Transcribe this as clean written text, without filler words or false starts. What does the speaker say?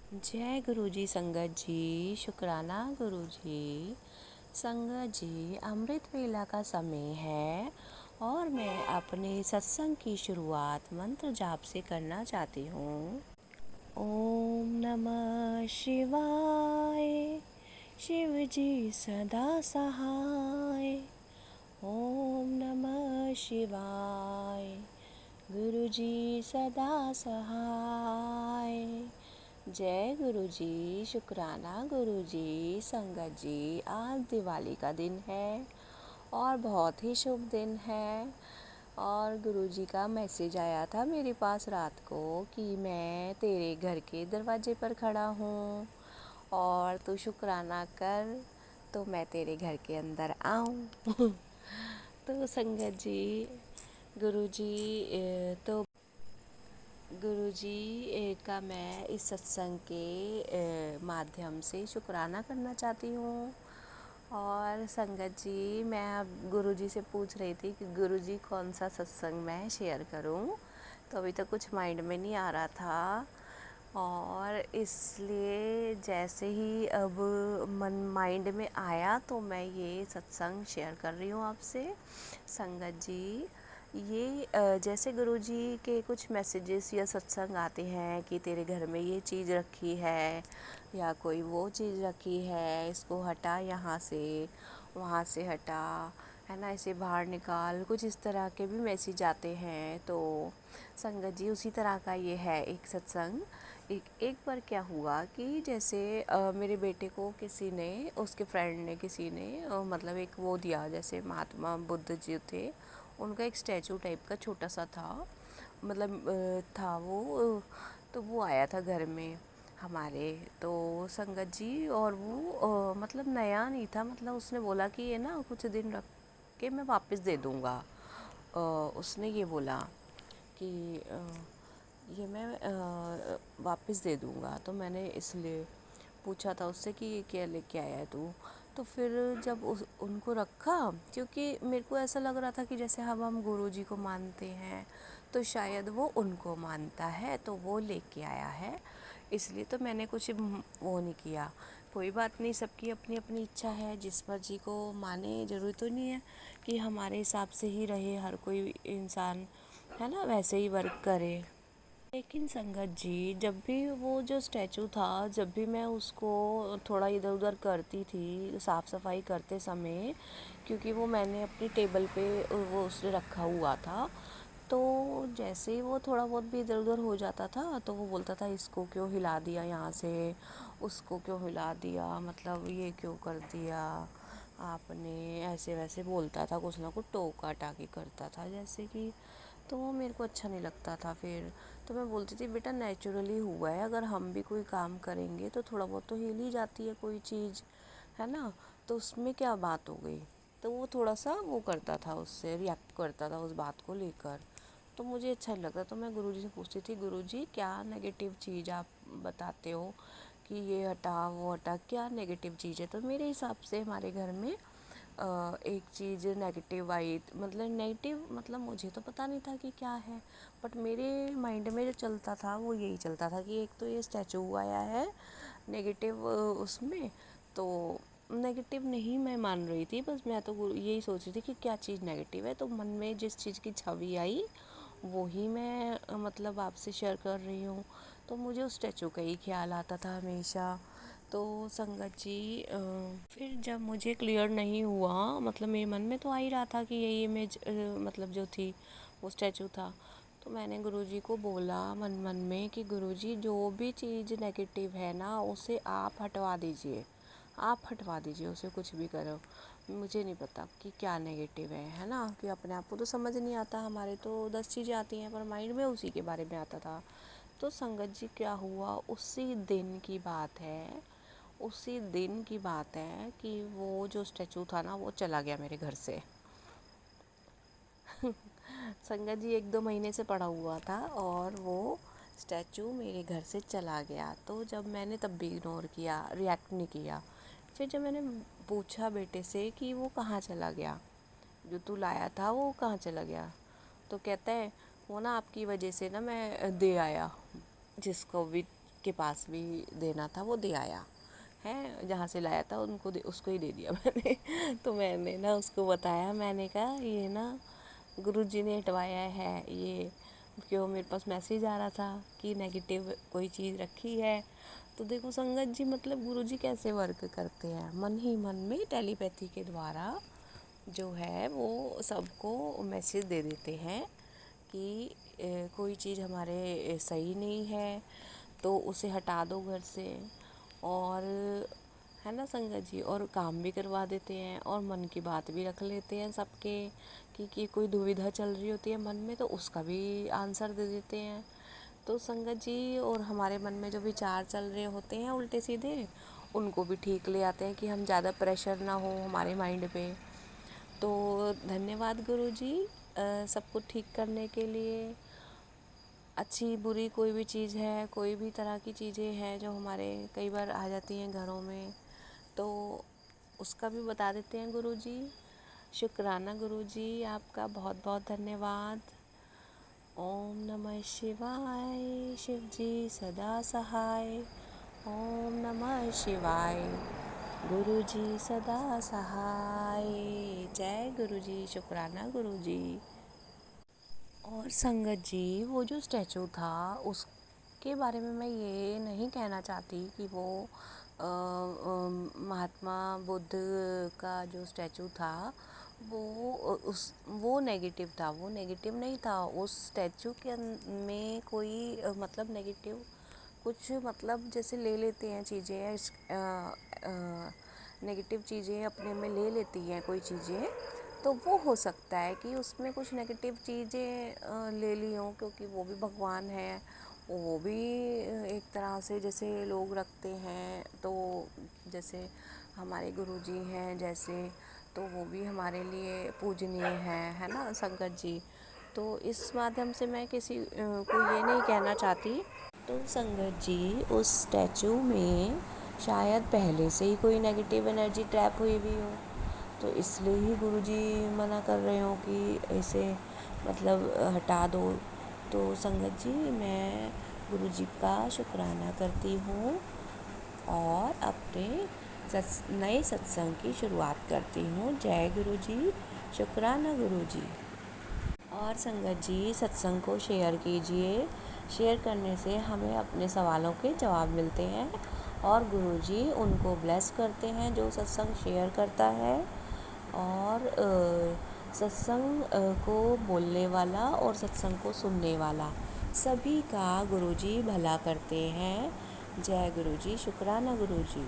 जय गुरु जी। संगत जी, शुक्राना गुरु जी। संगत जी, अमृत वेला का समय है और मैं अपने सत्संग की शुरुआत मंत्र जाप से करना चाहती हूँ। ओम नमः शिवाय। शिव जी सदा सहाय। ओम नमः शिवाय। गुरु जी सदा सहाय। जय गुरु जी, शुक्राना गुरु जी। संगत जी, आज दिवाली का दिन है और बहुत ही शुभ दिन है। और गुरु जी का मैसेज आया था मेरे पास रात को कि मैं तेरे घर के दरवाजे पर खड़ा हूँ और तू शुक्राना कर तो मैं तेरे घर के अंदर आऊँ। तो संगत जी, गुरु जी तो गुरुजी का मैं इस सत्संग के माध्यम से शुक्राना करना चाहती हूँ। और संगत जी, मैं अब गुरुजी से पूछ रही थी कि गुरुजी कौन सा सत्संग मैं शेयर करूँ, तो अभी तक कुछ माइंड में नहीं आ रहा था। और इसलिए जैसे ही अब माइंड में आया तो मैं ये सत्संग शेयर कर रही हूँ आपसे। संगत जी, ये जैसे गुरुजी के कुछ मैसेजेस या सत्संग आते हैं कि तेरे घर में ये चीज़ रखी है या कोई वो चीज़ रखी है, इसको हटा यहाँ से, वहाँ से हटा, है ना, इसे बाहर निकाल, कुछ इस तरह के भी मैसेज आते हैं। तो संगत जी, उसी तरह का ये है एक सत्संग। एक बार क्या हुआ कि जैसे मेरे बेटे को किसी ने, उसके फ्रेंड ने, किसी ने मतलब एक वो दिया, जैसे महात्मा बुद्ध जी थे, उनका एक स्टैचू टाइप का छोटा सा था, मतलब था वो। तो वो आया था घर में हमारे, तो संगत जी, और वो मतलब नया नहीं था, मतलब उसने बोला कि ये ना कुछ दिन रख के मैं वापस दे दूँगा। उसने ये बोला कि ये मैं वापस दे दूँगा। तो मैंने इसलिए पूछा था उससे कि ये क्या लेके आया है तू। तो फिर जब उनको रखा, क्योंकि मेरे को ऐसा लग रहा था कि जैसे अब हम गुरु जी को मानते हैं तो शायद वो उनको मानता है, तो वो लेके आया है, इसलिए तो मैंने कुछ वो नहीं किया। कोई बात नहीं, सबकी अपनी अपनी इच्छा है, जिस मर्जी को माने। ज़रूरी तो नहीं है कि हमारे हिसाब से ही रहे हर कोई इंसान, है ना, वैसे ही वर्क करे। लेकिन संगत जी, जब भी वो जो स्टैचू था, जब भी मैं उसको थोड़ा इधर उधर करती थी साफ़ सफाई करते समय, क्योंकि वो मैंने अपनी टेबल पे वो उसने रखा हुआ था, तो जैसे ही वो थोड़ा बहुत भी इधर उधर हो जाता था तो वो बोलता था इसको क्यों हिला दिया यहाँ से, उसको क्यों हिला दिया, मतलब ये क्यों कर दिया आपने, ऐसे वैसे बोलता था, कुछ ना कुछ टोका टाकी करता था जैसे कि। तो वो मेरे को अच्छा नहीं लगता था। फिर तो मैं बोलती थी बेटा नेचुरली हुआ है, अगर हम भी कोई काम करेंगे तो थोड़ा बहुत तो हिल ही जाती है कोई चीज़, है ना, तो उसमें क्या बात हो गई। तो वो थोड़ा सा वो करता था, उससे रिएक्ट करता था उस बात को लेकर। तो मुझे अच्छा नहीं लगता, तो मैं गुरुजी से पूछती थी, गुरुजी क्या नेगेटिव चीज़ आप बताते हो कि ये हटा वो हटा, क्या नेगेटिव चीज़ है। तो मेरे हिसाब से हमारे घर में एक चीज़ नेगेटिव आई, मतलब नेगेटिव, मतलब मुझे तो पता नहीं था कि क्या है, बट मेरे माइंड में जो चलता था वो यही चलता था कि एक तो ये स्टैचू आया है नेगेटिव उसमें, तो नेगेटिव नहीं मैं मान रही थी, बस मैं तो यही सोच रही थी कि क्या चीज़ नेगेटिव है। तो मन में जिस चीज़ की छवि आई वो ही मैं मतलब आपसे शेयर कर रही हूँ। तो मुझे उस स्टैचू का ही ख्याल आता था हमेशा। तो संगत जी, फिर जब मुझे क्लियर नहीं हुआ, मतलब मेरे मन में तो आ ही रहा था कि यही इमेज मतलब जो थी वो स्टैचू था। तो मैंने गुरुजी को बोला मन मन में कि गुरुजी जो भी चीज़ नेगेटिव है ना उसे आप हटवा दीजिए, आप हटवा दीजिए उसे, कुछ भी करो, मुझे नहीं पता कि क्या नेगेटिव है ना, कि अपने आप को तो समझ नहीं आता, हमारे तो 10 चीज़ें आती हैं पर माइंड में उसी के बारे में आता था। तो संगत जी क्या हुआ, उसी दिन की बात है, उसी दिन की बात है कि वो जो स्टैचू था ना वो चला गया मेरे घर से। संगत जी 1-2 महीने से पड़ा हुआ था और वो स्टैचू मेरे घर से चला गया। तो जब मैंने तब भी इग्नोर किया, रिएक्ट नहीं किया। फिर जब मैंने पूछा बेटे से कि वो कहाँ चला गया, जो तू लाया था वो कहाँ चला गया, तो कहता है वो ना आपकी वजह से ना मैं दे आया, जिसको भी के पास भी देना था वो दे आया है, जहाँ से लाया था उसको ही दे दिया मैंने। तो मैंने ना उसको बताया, मैंने कहा ये ना गुरुजी ने हटवाया है ये, क्यों मेरे पास मैसेज आ रहा था कि नेगेटिव कोई चीज़ रखी है। तो देखो संगत जी, मतलब गुरुजी कैसे वर्क करते हैं, मन ही मन में टेलीपैथी के द्वारा जो है वो सबको मैसेज दे देते हैं कि कोई चीज़ हमारे सही नहीं है तो उसे हटा दो घर से, और है ना संगत जी, और काम भी करवा देते हैं और मन की बात भी रख लेते हैं सबके, कि कोई दुविधा चल रही होती है मन में तो उसका भी आंसर दे देते हैं। तो संगत जी, और हमारे मन में जो विचार चल रहे होते हैं उल्टे सीधे, उनको भी ठीक ले आते हैं कि हम ज़्यादा प्रेशर ना हो हमारे माइंड पे। तो धन्यवाद गुरुजी सबको ठीक करने के लिए। अच्छी बुरी कोई भी चीज़ है, कोई भी तरह की चीज़ें हैं जो हमारे कई बार आ जाती हैं घरों में, तो उसका भी बता देते हैं गुरुजी। शुक्राना गुरुजी, आपका बहुत बहुत धन्यवाद। ओम नमः शिवाय, शिव जी सदा सहाय। ओम नमः शिवाय, गुरुजी सदा सहाय। जय गुरुजी, शुक्राना गुरुजी। और संगत जी, वो जो स्टैचू था उसके बारे में मैं ये नहीं कहना चाहती कि वो महात्मा बुद्ध का जो स्टैचू था वो नेगेटिव था। वो नेगेटिव नहीं था। उस स्टैचू के में कोई मतलब नेगेटिव कुछ, मतलब जैसे ले लेते हैं चीज़ें, नेगेटिव चीज़ें अपने में ले लेती हैं कोई चीज़ें, तो वो हो सकता है कि उसमें कुछ नेगेटिव चीज़ें ले ली हों, क्योंकि वो भी भगवान है, वो भी एक तरह से जैसे लोग रखते हैं, तो जैसे हमारे गुरुजी हैं जैसे, तो वो भी हमारे लिए पूजनीय है ना संगत जी। तो इस माध्यम से मैं किसी को ये नहीं कहना चाहती। तो संगत जी, उस स्टैचू में शायद पहले से ही कोई नेगेटिव एनर्जी ट्रैप हुई भी हो, तो इसलिए ही गुरुजी मना कर रहे हो कि इसे मतलब हटा दो। तो संगत जी, मैं गुरुजी का शुक्राना करती हूँ और अपने नए सत्संग की शुरुआत करती हूँ। जय गुरुजी, शुक्राना गुरुजी। और संगत जी, सत्संग को शेयर कीजिए। शेयर करने से हमें अपने सवालों के जवाब मिलते हैं और गुरुजी उनको ब्लेस करते हैं जो सत्संग शेयर करता है। और सत्संग को बोलने वाला और सत्संग को सुनने वाला सभी का गुरुजी भला करते हैं। जय गुरुजी, शुक्राना गुरुजी।